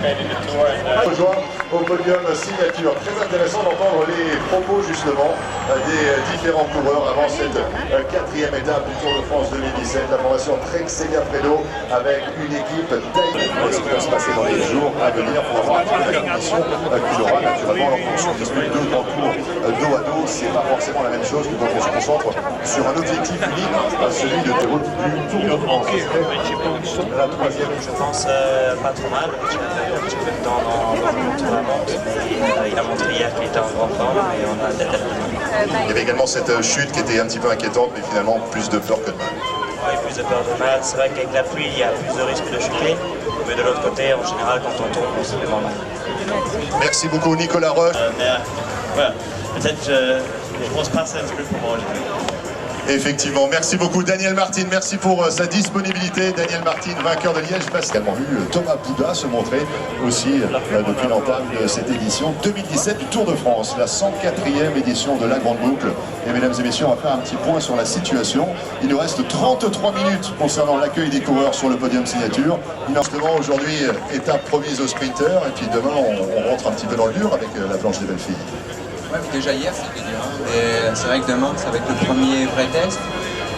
Rejoint au podium signature. Très intéressant d'entendre les propos justement des différents coureurs avant cette quatrième étape du Tour de France 2017. La formation Trek Segafredo avec une équipe d'Aïe. Ce qui va se passer dans les jours à venir pour avoir la condition qu'il aura naturellement en fonction de deux grands tours dos à dos. C'est pas forcément la même chose que quand on se concentre sur un objectif unique, celui de déroute du Tour de France. La troisième, je pense pas trop mal. Un petit peu de temps dans la monte. Il a montré hier qu'il était en grande forme et on a peut-être. Il y avait également cette chute qui était un petit peu inquiétante, mais finalement plus de peur que de mal. Oui, plus de peur de mal. C'est vrai qu'avec la pluie, il y a plus de risque de chuter. Mais de l'autre côté, en général, quand on tombe, on se fait mal. Merci beaucoup, Nicolas Roche. Voilà. Peut-être je pense pas ça un peu pour moi. Effectivement, merci beaucoup Daniel Martin, merci pour sa disponibilité. Daniel Martin, vainqueur de Liège. J'ai également vu Thomas Bouda se montrer aussi depuis l'entame de cette édition 2017 du Tour de France, la 104e édition de la Grande Boucle. Et mesdames et messieurs, on va faire un petit point sur la situation. Il nous reste 33 minutes concernant l'accueil des coureurs sur le podium signature. Justement, aujourd'hui, étape promise aux sprinters, et puis demain, on rentre un petit peu dans le dur avec la planche des belles filles. Ouais, déjà hier c'était dur, hein. Et c'est vrai que demain ça va être le premier vrai test.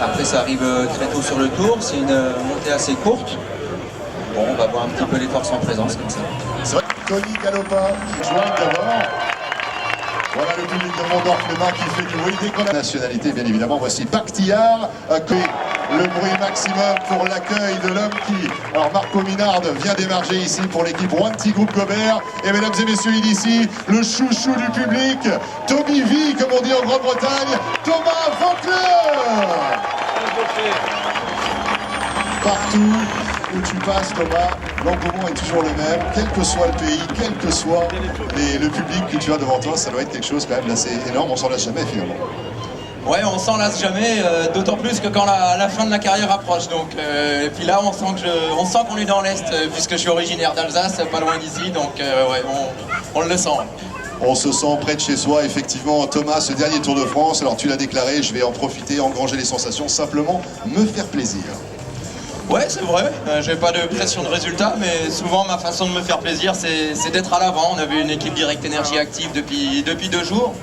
Après ça arrive très tôt sur le tour, c'est une montée assez courte. Bon, on va voir un petit peu les forces en présence comme ça. C'est vrai que Tony Galopin qui joint d'abord. Voilà le public de Mondorf-les-Mains qui fait du bruit dès qu'on a la nationalité, bien évidemment. Voici Bactillard, le bruit maximum pour l'accueil de l'homme qui, alors Marco Minard vient d'émerger ici pour l'équipe Wanty Groupe Gobert. Et mesdames et messieurs, il ici le chouchou du public, Tommy V, comme on dit en Grande-Bretagne, Thomas Voeckler. Partout où tu passes, Thomas, l'engouement est toujours le même, quel que soit le pays, quel que soit le public que tu as devant toi, ça doit être quelque chose quand même assez énorme, on s'en lasse jamais finalement. Ouais, on s'en lasse jamais, d'autant plus que quand la fin de la carrière approche. Donc, et puis là, on sent qu'on est dans l'Est, puisque je suis originaire d'Alsace, pas loin d'ici, donc ouais, on le sent. On se sent près de chez soi, effectivement. Thomas, ce dernier Tour de France, alors tu l'as déclaré, je vais en profiter, engranger les sensations, simplement me faire plaisir. Ouais, c'est vrai, j'ai pas de pression de résultat, mais souvent ma façon de me faire plaisir, c'est d'être à l'avant. On avait une équipe Direct Énergie active depuis 2 jours.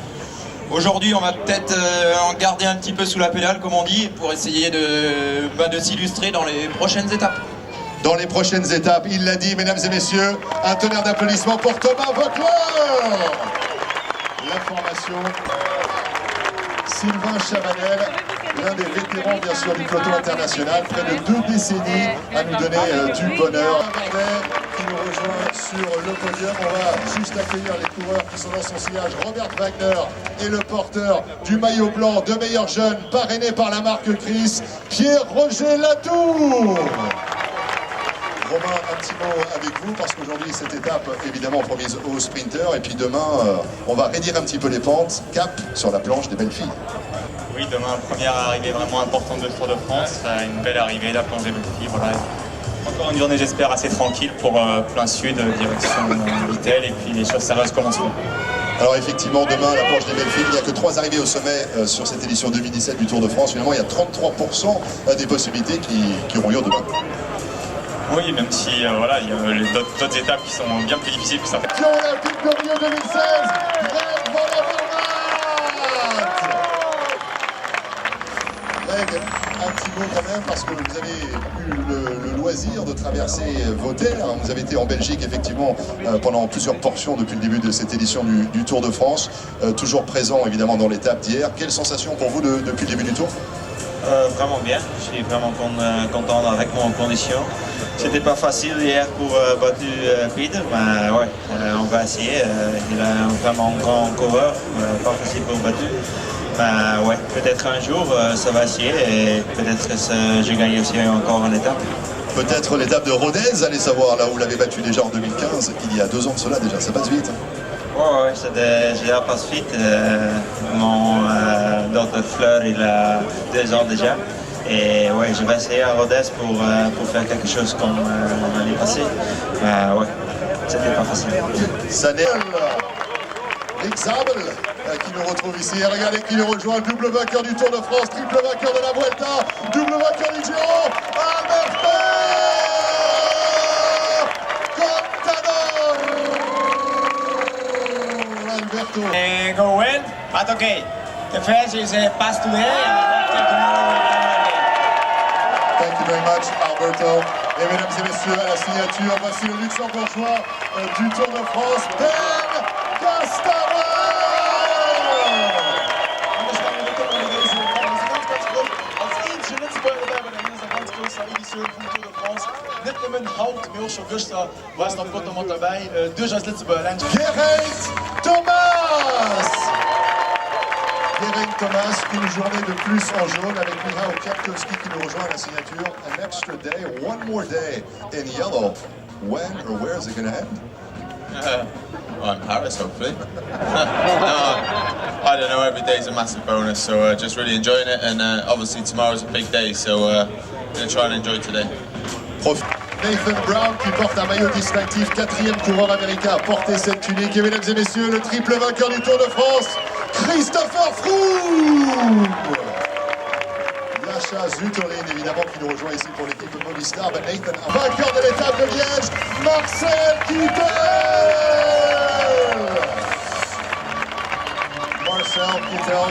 Aujourd'hui, on va peut-être en garder un petit peu sous la pédale, comme on dit, pour essayer de s'illustrer dans les prochaines étapes. Dans les prochaines étapes, il l'a dit, mesdames et messieurs, un tonnerre d'applaudissements pour Thomas Voeckler. La formation, Sylvain Chavanel, l'un des vétérans bien sûr du peloton international, près de 2 décennies à nous donner du bonheur. Qui nous rejoint sur le podium. On va juste accueillir les coureurs qui sont dans son sillage. Robert Wagner et le porteur du maillot blanc de meilleur jeune, parrainé par la marque Chris, Pierre-Roger Latour. Romain, un petit mot avec vous, parce qu'aujourd'hui, cette étape, évidemment, promise aux sprinters. Et puis demain, on va raidir un petit peu les pentes, cap sur la planche des belles filles. Oui, demain, première arrivée vraiment importante de Tour de France. Une belle arrivée, la planche des belles filles, voilà. Encore une journée, j'espère, assez tranquille pour plein sud, direction Vittel, et puis les choses sérieuses commenceront. Alors effectivement, demain, la planche des belles filles, il n'y a que 3 arrivées au sommet sur cette édition 2017 du Tour de France. Finalement, il y a 33% des possibilités qui auront lieu demain. Oui, même si voilà, il y a d'autres étapes qui sont bien plus difficiles que ça. Champion olympique de Rio 2016, Greg Van Avermaet. Greg, un petit mot quand même, parce que vous avez eu le loisir de traverser vos terres. Vous avez été en Belgique, effectivement, pendant plusieurs portions depuis le début de cette édition du Tour de France. Toujours présent, évidemment, dans l'étape d'hier. Quelle sensation pour vous depuis le début du Tour? Vraiment bien, je suis vraiment content avec mon condition. C'était pas facile hier pour battre Fried, mais ouais, on va essayer. Il a vraiment un grand coureur, pas facile pour battre. Mais ouais, peut-être un jour ça va essayer et peut-être je gagne aussi encore une étape. Peut-être l'étape de Rodez, allez savoir, là où vous l'avez battu déjà en 2015, il y a 2 ans de cela déjà, ça passe vite. Ouais, ça passe vite. Mon Dr Fleur, il a 2 ans déjà. Et ouais, je vais essayer à Rodez pour faire quelque chose comme l'année passée. Ouais, c'était pas facile. Sanel, Rick Zabel, qui nous retrouve ici. Et regardez qui nous rejoint, double vainqueur du Tour de France, triple vainqueur de la Vuelta, double vainqueur du Giro, Alberto Contador. Alberto. Go win, but okay. The first is a pass today and after tomorrow we'll come again. Thank you very much, Alberto. Et mesdames et messieurs, à la signature, voici le luxembourgeois du Tour de France, Ben Castara. Als eentje Litsburger hebben, dan is de ganz grootste editie van de Tour de France. Net met hout, met Osho Gusta, was dan Potomot daarbij. Dus als Litsburger. Geraint Thomas. Geraint Thomas, une journée de plus en jaune avec Michał Kwiatkowski qui nous rejoint à la signature. An extra day, one more day in yellow. When or where is it going to end? Well, in Paris, hopefully. No, I don't know, every day's a massive bonus, so just really enjoying it, and obviously tomorrow's a big day, so going to try and enjoy today. Nathan Brown qui porte un maillot distinctif, 4e coureur américain à porter cette tunique. Et mesdames et messieurs, le triple vainqueur du Tour de France, Christopher Froome. Lasha Zutorin, évidemment, qui nous rejoint ici pour l'équipe Movistar. Ben Nathan, vainqueur de l'étape de Liège, Marcel Kittel. Marcel Kittel.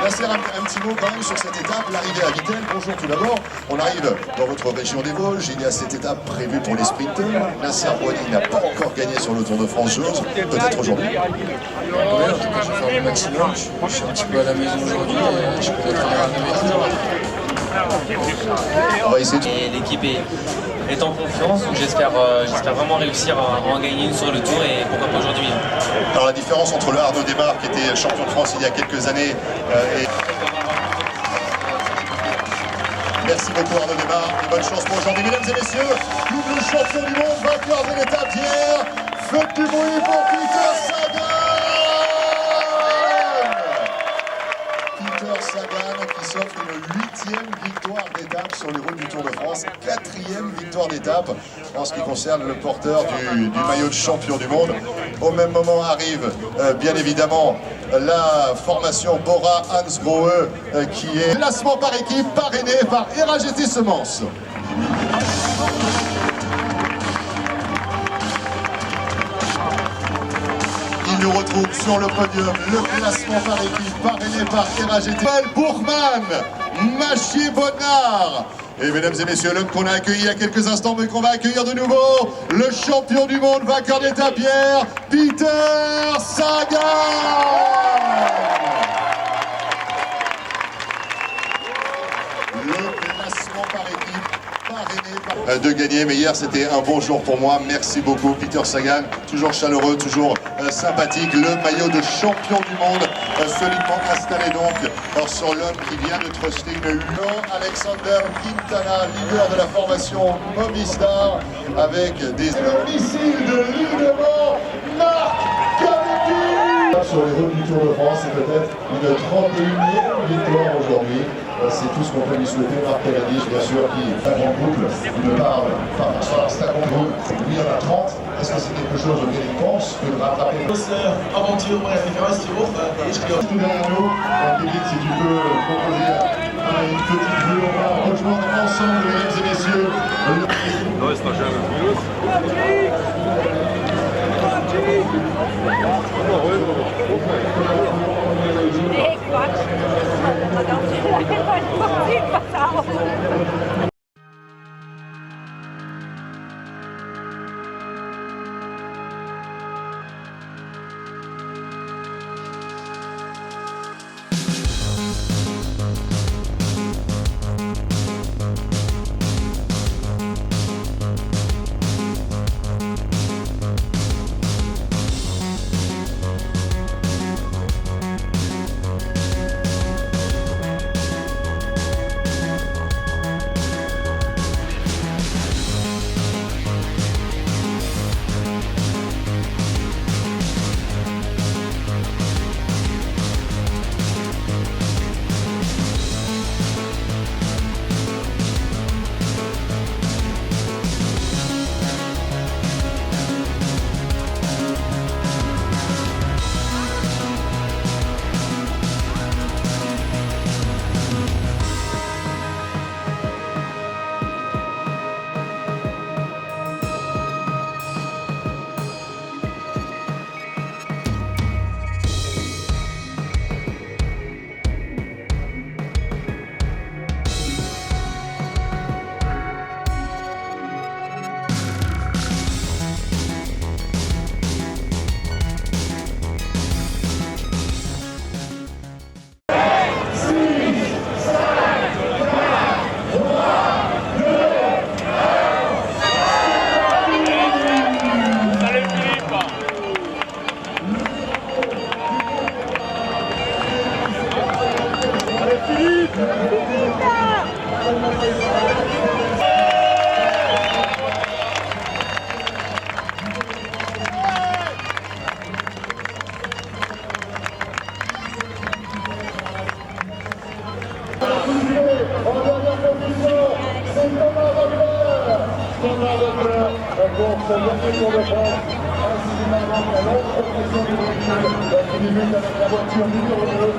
Nasser, un petit mot quand même sur cette étape, l'arrivée à Vittel. Bonjour tout d'abord, on arrive dans votre région des Vosges, il y a cette étape prévue pour les sprinters. Nasser Boigny n'a pas encore gagné sur le Tour de France, j'ose, peut-être aujourd'hui. Oui, en tout cas je vais faire le maximum, je suis un petit peu à la maison aujourd'hui et je peux être On va essayer de... Et l'équipe est en confiance, donc j'espère vraiment réussir à en gagner une sur le tour et pourquoi pas aujourd'hui. Alors la différence entre le Arnaud Démare qui était champion de France il y a quelques années et... Merci beaucoup Arnaud Démare et bonne chance pour aujourd'hui. Mesdames et messieurs, double champion du monde, vainqueur de l'étape d'hier, faites du bruit pour Peter Sagan. Peter Sagan qui s'offre une 8e victoire d'étape sur les routes du Tour de France, 4e victoire d'étape en ce qui concerne le porteur du maillot de champion du monde. Au même moment arrive bien évidemment la formation Bora Hansgrohe qui est classement par équipe parrainé par RAGT Semences. Il nous retrouve sur le podium, le classement par équipe parrainé par RAGT. Bourman, Machier Bonnard. Et mesdames et messieurs, l'homme qu'on a accueilli il y a quelques instants, mais qu'on va accueillir de nouveau, le champion du monde, vainqueur d'étape hier, Peter Sagan. Le classement par équipe parrainé par... de gagner, mais hier c'était un bon jour pour moi. Merci beaucoup Peter Sagan, toujours chaleureux, toujours sympathique. Le maillot de champion du monde solidement installé donc sur l'homme qui vient de truster une Alexander Quintana, leader de la formation Movistar, avec des missiles de leaderment, Marc Cavendish. Sur les routes du Tour de France, c'est peut-être une 31e victoire aujourd'hui. C'est tout ce qu'on peut lui souhaiter. Marc Cavendish, bien sûr, qui est en couple, il ne parle pas sur l'Instagram. Lui, il en a 30. Est-ce que c'est quelque chose auquel il pense que de rattraper Aventure, bref, die verhuist hier op. tout derrière nous? Kevin, si tu peux proposer une petite vue, on va rejoindre ensemble, mesdames et messieurs. Nee, Quatsch. Verdammt, sieht was aus. voiture numéro 2,